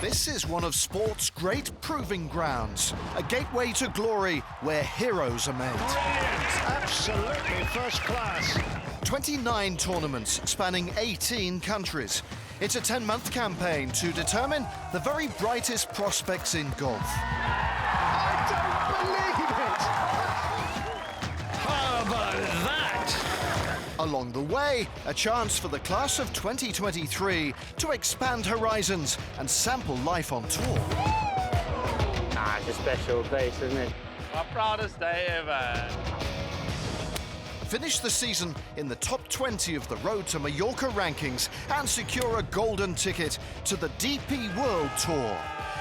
This is one of sport's great proving grounds, a gateway to glory where heroes are made. Brilliant, absolutely first class. 29 tournaments spanning 18 countries. It's a 10-month campaign to determine the very brightest prospects in golf. I don't believe it! How about that? Along the way, a chance for the class of 2023 to expand horizons and sample life on tour. It's a special place, isn't it? Our proudest day ever. Finish the season in the top 20 of the Road to Mallorca rankings and secure a golden ticket to the DP World Tour.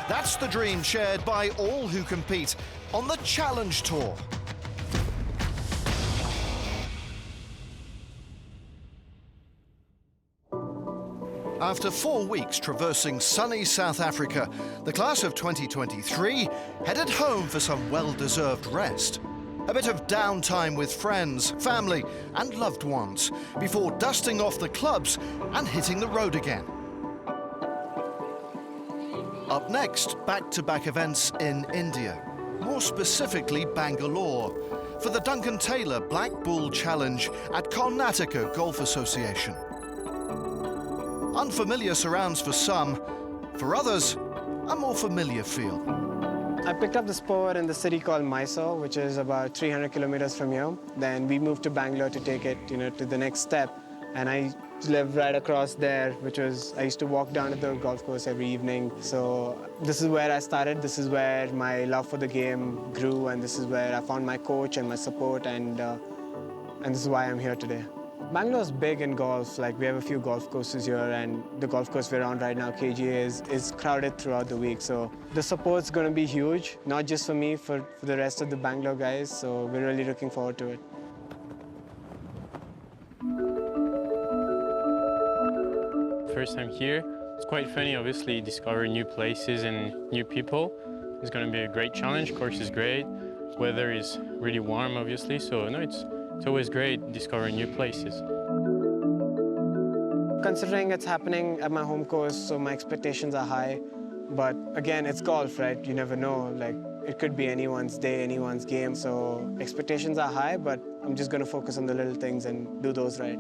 That's the dream shared by all who compete on the Challenge Tour. After 4 weeks traversing sunny South Africa, the class of 2023 headed home for some well-deserved rest. A bit of downtime with friends, family and loved ones before dusting off the clubs and hitting the road again. Up next, back-to-back events in India, more specifically Bangalore, for the Duncan Taylor Black Bull Challenge at Karnataka Golf Association. Unfamiliar surrounds for some, for others, a more familiar feel. I picked up the sport in the city called Mysore, which is about 300 kilometers from here. Then we moved to Bangalore to take it, to the next step. And I live right across there, I used to walk down to the golf course every evening. So this is where I started. This is where my love for the game grew, and this is where I found my coach and my support, and this is why I'm here today. Bangalore's big in golf. We have a few golf courses here, and the golf course we're on right now, KGA, is crowded throughout the week. So the support's going to be huge, not just for me, for the rest of the Bangalore guys. So we're really looking forward to it. First time here, it's quite funny, obviously, discovering new places and new people. It's going to be a great challenge. Course is great. Weather is really warm, obviously, so no, it's always great discovering new places. Considering it's happening at my home course, so my expectations are high. But again, it's golf, right? You never know. It could be anyone's day, anyone's game. So expectations are high, but I'm just going to focus on the little things and do those right.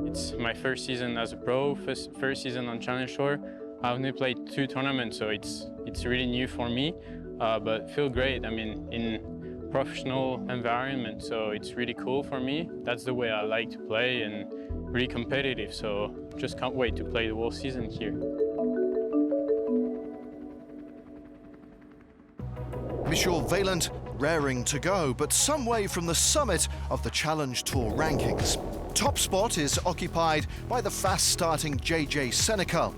It's my first season as a pro, first season on Challenge Tour. I've only played 2 tournaments, so it's really new for me, but feel great. I mean, in professional environment, so it's really cool for me. That's the way I like to play, and really competitive, so just can't wait to play the whole season here. Michel Vaillant raring to go, but some way from the summit of the Challenge Tour rankings. Top spot is occupied by the fast-starting JJ Senecal.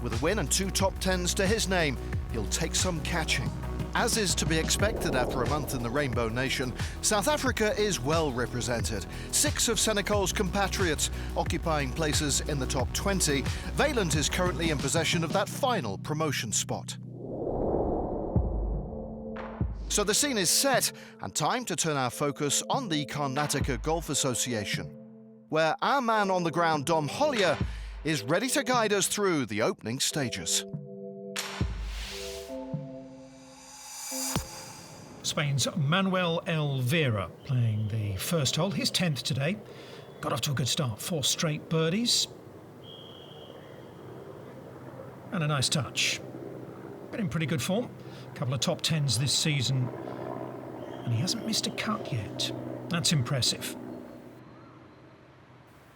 With a win and 2 top 10s to his name, he'll take some catching. As is to be expected after a month in the Rainbow Nation, South Africa is well represented. 6 of Senecal's compatriots occupying places in the top 20. Vaillant is currently in possession of that final promotion spot. So the scene is set, and time to turn our focus on the Karnataka Golf Association, where our man on the ground, Dom Hollier, is ready to guide us through the opening stages. Spain's Manuel Elvira playing the first hole, his 10th today. Got off to a good start, 4 straight birdies. And a nice touch. Been in pretty good form. A couple of top 10s this season. And he hasn't missed a cut yet. That's impressive.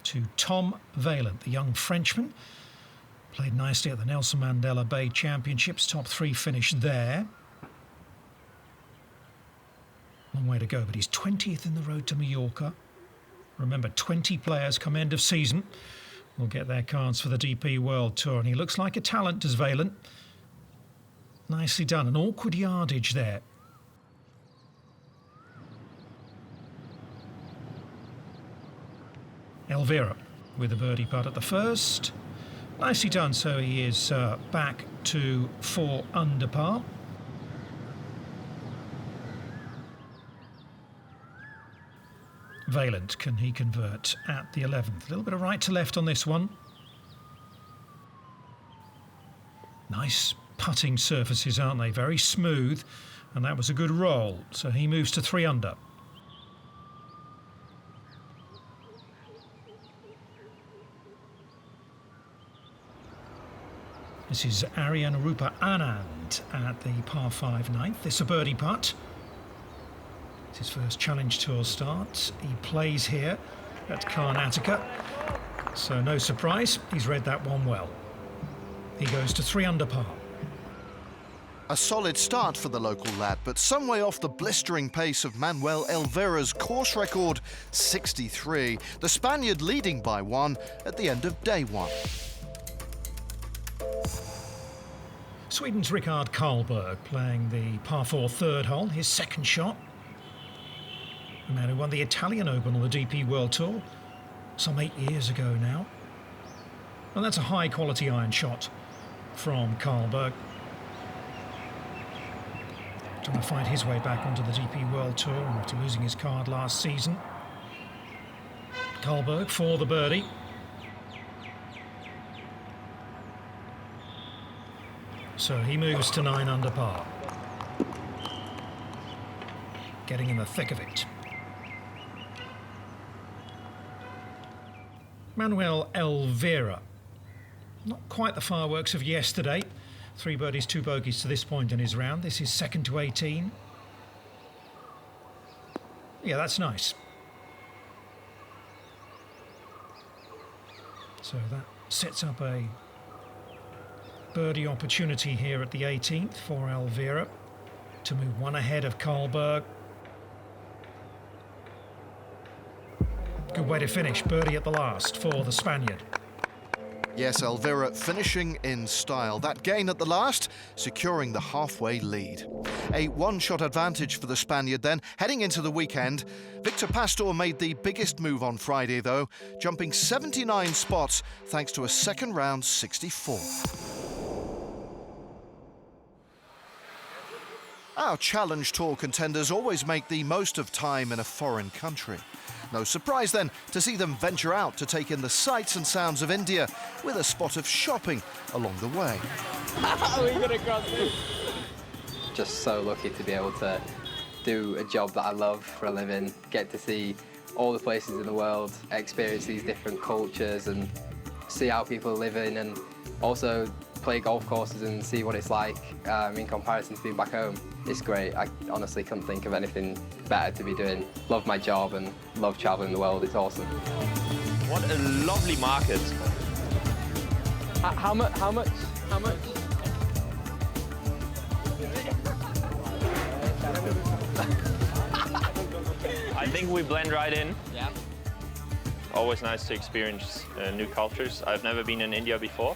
To Tom Vaillant, the young Frenchman. Played nicely at the Nelson Mandela Bay Championships, top 3 finish there. Long way to go, but he's 20th in the Road to Mallorca. Remember, 20 players come end of season will get their cards for the DP World Tour, and he looks like a talent, does Vaillant. Nicely done, an awkward yardage there. Elvira with a birdie putt at the first. Nicely done, so he is back to 4 under par. Vaillant, can he convert at the 11th? A little bit of right to left on this one. Nice putting surfaces, aren't they? Very smooth, and that was a good roll. So he moves to 3 under. This is Aryan Rupa Anand at the par 5 ninth. This is a birdie putt. It's his first Challenge Tour start. He plays here at Karnataka, so no surprise, he's read that one well. He goes to 3 under par. A solid start for the local lad, but some way off the blistering pace of Manuel Elvira's course record, 63. The Spaniard leading by 1 at the end of day 1. Sweden's Rickard Karlberg playing the par 4 third hole, his second shot. The man who won the Italian Open on the DP World Tour some 8 years ago now. And that's a high quality iron shot from Karlberg. Trying to find his way back onto the DP World Tour after losing his card last season. Karlberg for the birdie. So he moves to 9 under par. Getting in the thick of it. Manuel Elvira. Not quite the fireworks of yesterday. 3 birdies, 2 bogeys to this point in his round. This is second to 18. Yeah, that's nice. So that sets up a birdie opportunity here at the 18th for Elvira to move 1 ahead of Karlberg. Good way to finish, birdie at the last for the Spaniard. Yes, Elvira finishing in style. That gain at the last, securing the halfway lead. A 1-shot advantage for the Spaniard then, heading into the weekend. Victor Pastor made the biggest move on Friday, though, jumping 79 spots thanks to a second round 64. Our Challenge Tour contenders always make the most of time in a foreign country. No surprise then to see them venture out to take in the sights and sounds of India with a spot of shopping along the way. Just so lucky to be able to do a job that I love for a living, get to see all the places in the world, experience these different cultures and see how people are living, and also play golf courses and see what it's like in comparison to being back home. It's great. I honestly couldn't think of anything better to be doing. Love my job and love traveling the world. It's awesome. What a lovely market. How much? I think we blend right in. Yeah. Always nice to experience new cultures. I've never been in India before.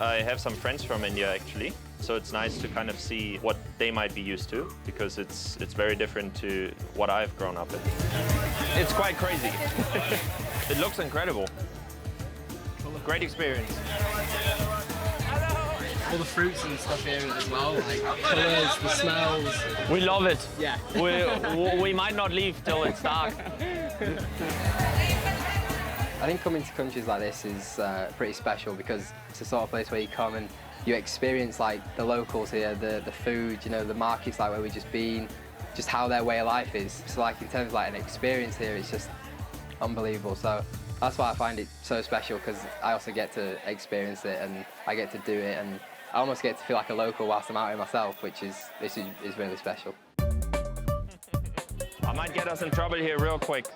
I have some friends from India actually, so it's nice to kind of see what they might be used to, because it's very different to what I've grown up in. It's quite crazy. It looks incredible. Great experience. All the fruits and stuff here as well, like colours, the smells. We love it. Yeah. We might not leave till it's dark. I think coming to countries like this is pretty special, because it's the sort of place where you come and you experience like the locals here, the food, you know, the markets like where we've just been, just how their way of life is. So like in terms of like an experience here, it's just unbelievable. So that's why I find it so special, because I also get to experience it and I get to do it, and I almost get to feel like a local whilst I'm out here myself, which is really special. I might get us in trouble here real quick.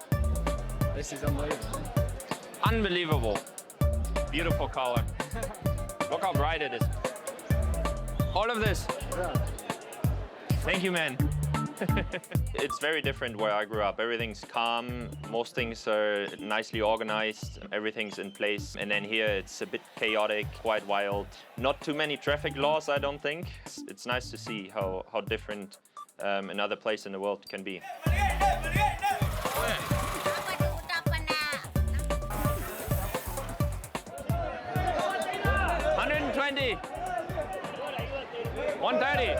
This is unbelievable. Unbelievable. Beautiful color. Look how bright it is. All of this. Thank you, man. It's very different where I grew up. Everything's calm. Most things are nicely organized. Everything's in place. And then here it's a bit chaotic, quite wild. Not too many traffic laws, I don't think. It's nice to see how different another place in the world can be. 120. 130.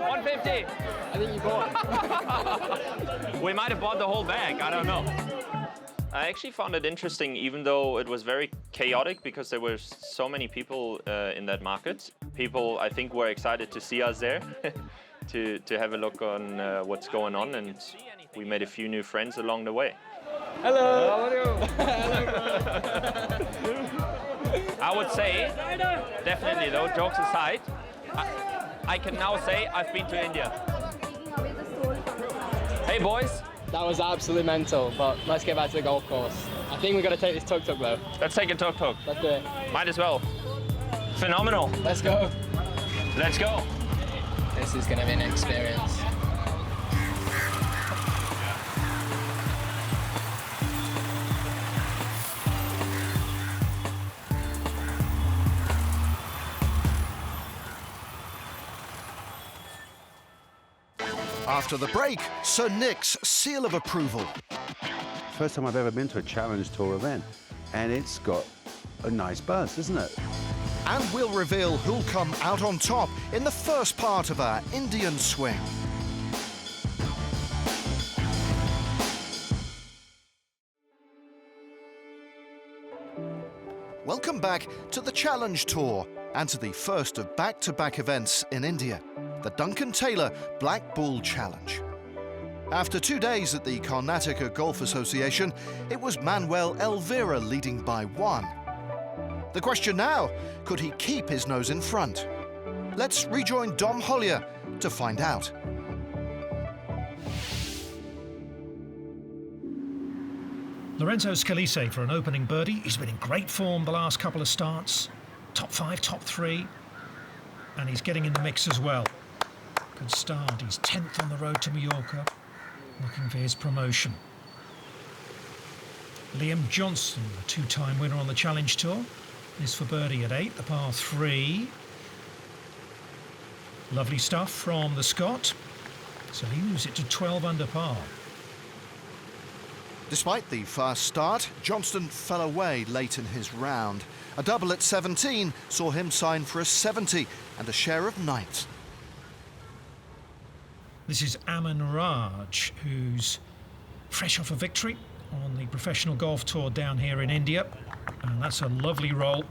150. I think you bought. We might have bought the whole bag. I don't know. I actually found it interesting, even though it was very chaotic because there were so many people in that market. People, I think, were excited to see us there, to have a look on what's going on, and we made a few new friends along the way. Hello. How are you? I would say, definitely though, jokes aside, I can now say I've been to India. Hey boys. That was absolutely mental, but let's get back to the golf course. I think we've got to take this tuk-tuk though. Let's take a tuk-tuk. Let's do it. Might as well. Phenomenal. Let's go. Let's go. This is going to be an experience. After the break, Sir Nick's seal of approval. First time I've ever been to a Challenge Tour event, and it's got a nice buzz, isn't it? And we'll reveal who'll come out on top in the first part of our Indian swing. Welcome back to the Challenge Tour and to the first of back-to-back events in India, the Duncan Taylor Black Bull Challenge. After 2 days at the Karnataka Golf Association, it was Manuel Elvira leading by 1. The question now, could he keep his nose in front? Let's rejoin Dom Hollier to find out. Lorenzo Scalise for an opening birdie. He's been in great form the last couple of starts. Top 5, top 3. And he's getting in the mix as well. Good start. He's 10th on the road to Mallorca, looking for his promotion. Liam Johnson, a 2-time winner on the Challenge Tour, is for birdie at 8, the par 3. Lovely stuff from the Scot. So he moves it to 12 under par. Despite the fast start, Johnston fell away late in his round. A double at 17 saw him sign for a 70 and a share of 9th. This is Aman Raj, who's fresh off a victory on the professional golf tour down here in India. And that's a lovely roll.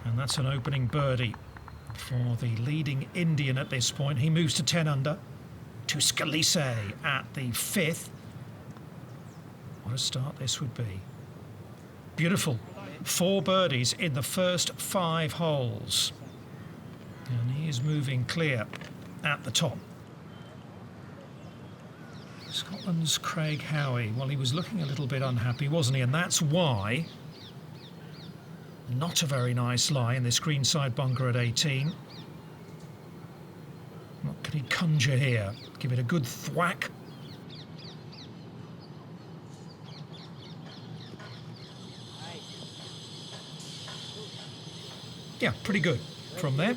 And that's an opening birdie for the leading Indian at this point. He moves to 10 under to Scalise at the 5th. What a start this would be. Beautiful. 4 birdies in the first 5 holes. And he is moving clear at the top. Scotland's Craig Howie. Well, he was looking a little bit unhappy, wasn't he? And that's why. Not a very nice lie in this greenside bunker at 18. What can he conjure here? Give it a good thwack. Yeah, pretty good from there.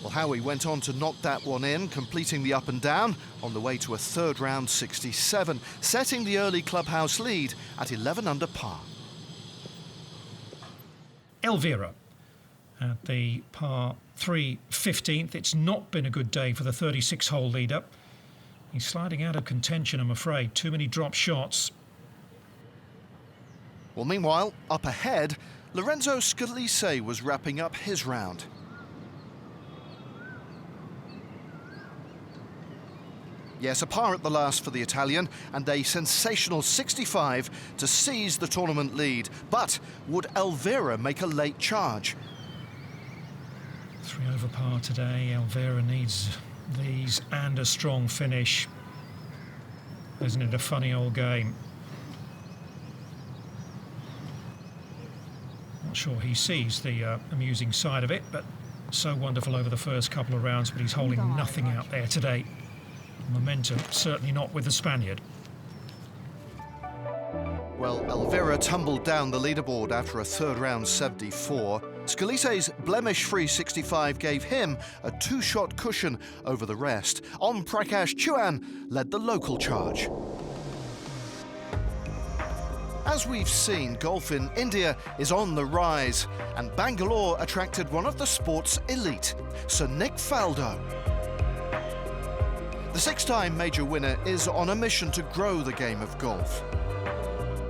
Well, Howie went on to knock that one in, completing the up and down on the way to a third round 67, setting the early clubhouse lead at 11 under par. Elvira at the par 3 15th. It's not been a good day for the 36-hole leader. He's sliding out of contention, I'm afraid. Too many drop shots. Well, meanwhile, up ahead, Lorenzo Scalise was wrapping up his round. Yes, a par at the last for the Italian and a sensational 65 to seize the tournament lead. But would Elvira make a late charge? 3 over par today. Elvira needs these and a strong finish. Isn't it a funny old game? Not sure he sees the amusing side of it, but so wonderful over the first couple of rounds, but he's holding nothing out there today. Momentum, certainly not with the Spaniard. Well, Elvira tumbled down the leaderboard after a third round 74. Scalise's blemish-free 65 gave him a 2-shot cushion over the rest. Om Prakash Chauhan led the local charge. As we've seen, golf in India is on the rise, and Bangalore attracted one of the sport's elite, Sir Nick Faldo. The six-time major winner is on a mission to grow the game of golf.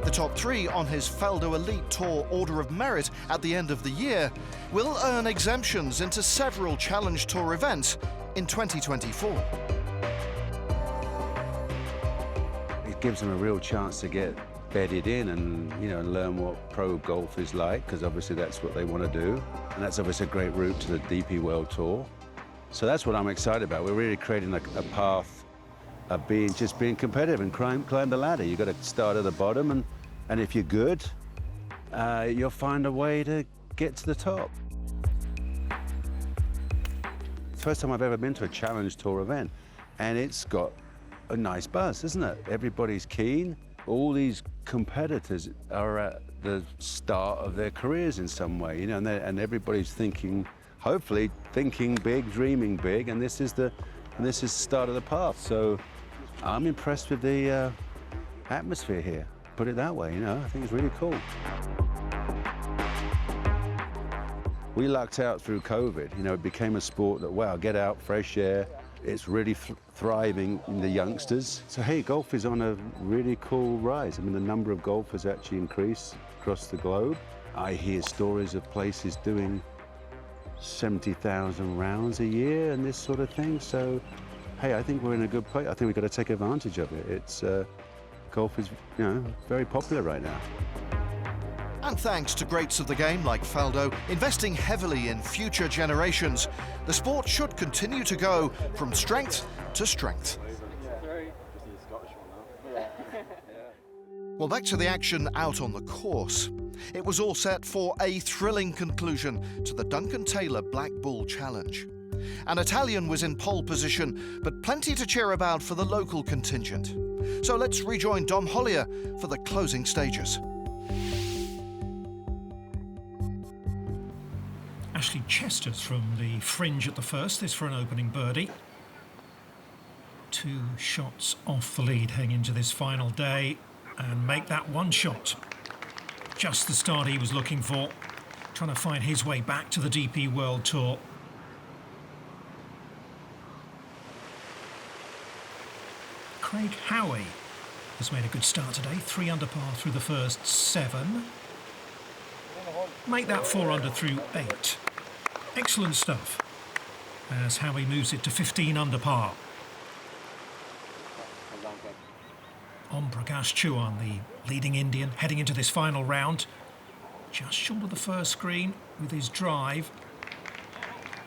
The top three on his Faldo Elite Tour Order of Merit at the end of the year will earn exemptions into several Challenge Tour events in 2024. It gives them a real chance to get bedded in and, you know, learn what pro golf is like, because obviously that's what they want to do. And that's obviously a great route to the DP World Tour. So that's what I'm excited about. We're really creating a path of just being competitive and climb the ladder. You've got to start at the bottom, and if you're good, you'll find a way to get to the top. It's the first time I've ever been to a Challenge Tour event, and it's got a nice buzz, isn't it? Everybody's keen. All these competitors are at the start of their careers in some way, you know, and everybody's thinking, hopefully thinking big, dreaming big, and this is the start of the path. So I'm impressed with the atmosphere here. Put it that way, you know. I think it's really cool. We lucked out through COVID. You know, it became a sport that, wow, get out, fresh air. It's really thriving in the youngsters. So, hey, golf is on a really cool rise. I mean, the number of golfers actually increased across the globe. I hear stories of places doing 70,000 rounds a year and this sort of thing. So, hey, I think we're in a good place. I think we've got to take advantage of it. It's golf is, you know, very popular right now. And thanks to greats of the game like Faldo investing heavily in future generations, the sport should continue to go from strength to strength. Well, back to the action out on the course. It was all set for a thrilling conclusion to the Duncan Taylor Black Bull Challenge. An Italian was in pole position, but plenty to cheer about for the local contingent. So let's rejoin Dom Hollier for the closing stages. Ashley Chesters from the fringe at the first, this for an opening birdie. 2 shots off the lead heading into this final day and make that one shot. Just the start he was looking for, trying to find his way back to the DP World Tour. Craig Howie has made a good start today, 3 under par through the first 7. Make that 4 under through 8. Excellent stuff, as Howie moves it to 15 under par. Om Prakash Chauhan, the leading Indian, heading into this final round. Just short of the first green with his drive.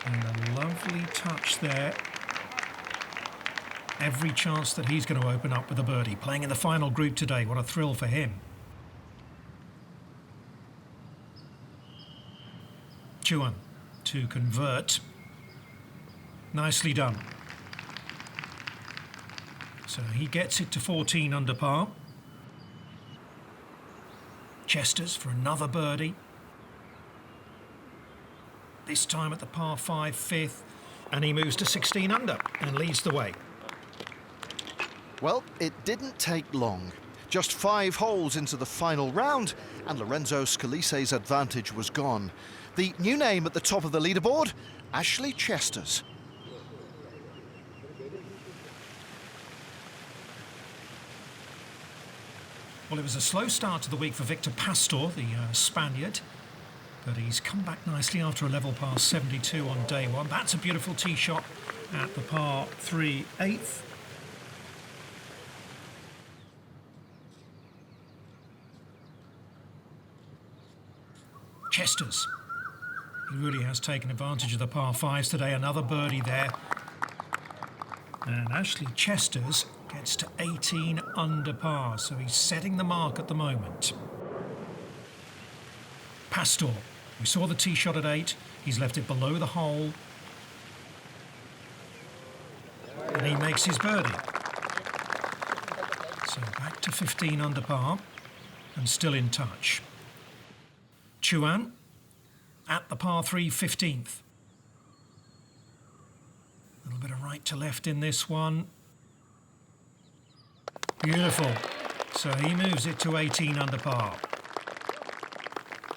And a lovely touch there. Every chance that he's going to open up with a birdie. Playing in the final group today, what a thrill for him. Chauhan to convert. Nicely done. So he gets it to 14 under par. Chesters for another birdie. This time at the par 5 5th, and he moves to 16 under and leads the way. Well, it didn't take long. Just 5 holes into the final round, and Lorenzo Scalise's advantage was gone. The new name at the top of the leaderboard, Ashley Chesters. Well, it was a slow start to the week for Victor Pastor, the Spaniard, but he's come back nicely after a level par 72 on day 1. That's a beautiful tee shot at the par 3 8th. Chesters. He really has taken advantage of the par 5s today. Another birdie there. And Ashley Chesters gets to 18 under par, so he's setting the mark at the moment. Pastor, we saw the tee shot at 8. He's left it below the hole. And he makes his birdie. So back to 15 under par and still in touch. Chauhan at the par 3 15th. A little bit of right to left in this one. Beautiful. So he moves it to 18 under par.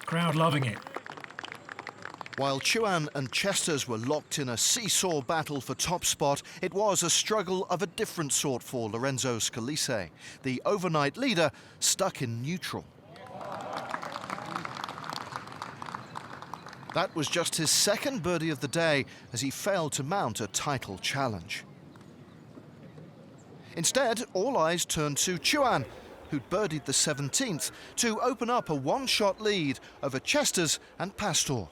Crowd loving it. While Chuan and Chesters were locked in a seesaw battle for top spot, it was a struggle of a different sort for Lorenzo Scalise, the overnight leader stuck in neutral. That was just his second birdie of the day as he failed to mount a title challenge. Instead, all eyes turned to Chuan, who'd birdied the 17th, to open up a one-shot lead over Chesters and Pastor.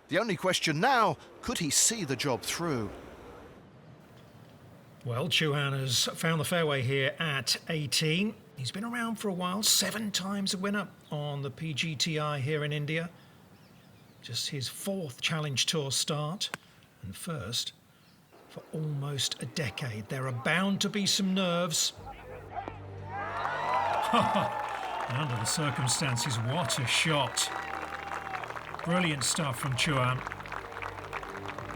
The only question now, could he see the job through? Well, Chuan has found the fairway here at 18. He's been around for a while, 7 times a winner on the PGTI here in India. Just his 4th Challenge Tour start, and first for almost a decade. There are bound to be some nerves. Under the circumstances, what a shot. Brilliant stuff from Chuan.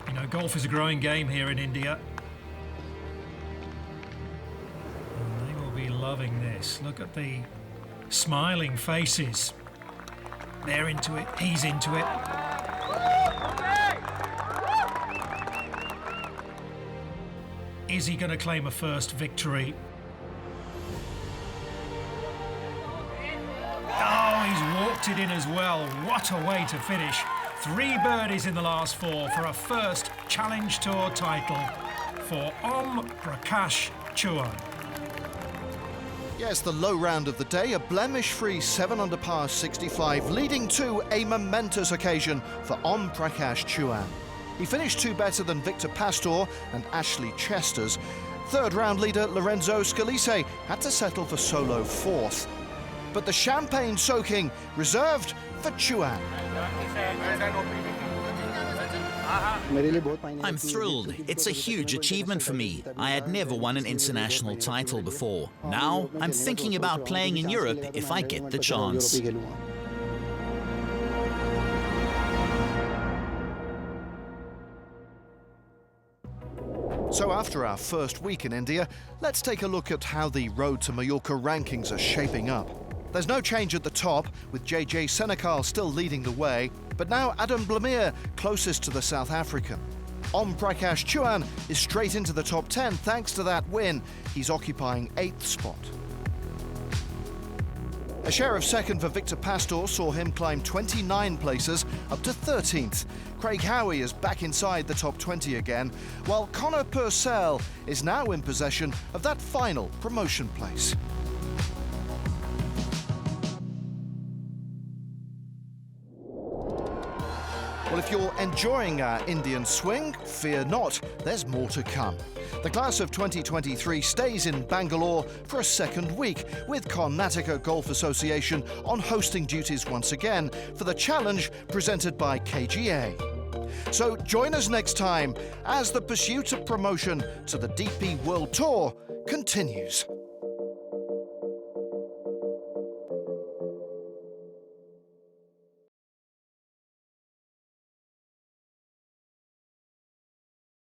You know, golf is a growing game here in India. And they will be loving this. Look at the smiling faces. They're into it, he's into it. Is he going to claim a first victory? Oh, he's walked it in as well. What a way to finish. 3 birdies in the last 4 for a first Challenge Tour title for Om Prakash Chuan. Yes, the low round of the day, a blemish-free 7 under par 65, leading to a momentous occasion for Om Prakash Chuan. He finished 2 better than Victor Pastor and Ashley Chesters. Third round leader Lorenzo Scalise had to settle for solo 4th. But the champagne soaking reserved for Chuan. I'm thrilled. It's a huge achievement for me. I had never won an international title before. Now I'm thinking about playing in Europe if I get the chance. So after our first week in India, let's take a look at how the Road to Mallorca rankings are shaping up. There's no change at the top, with JJ Senekal still leading the way, but now Adam Blamir closest to the South African. Om Prakash Chuan is straight into the top 10 thanks to that win. He's occupying 8th spot. A share of second for Victor Pastor saw him climb 29 places up to 13th. Craig Howie is back inside the top 20 again, while Connor Purcell is now in possession of that final promotion place. Well, if you're enjoying our Indian swing, fear not, there's more to come. The class of 2023 stays in Bangalore for a second week, with Karnataka Golf Association on hosting duties once again for the challenge presented by KGA. So join us next time as the pursuit of promotion to the DP World Tour continues.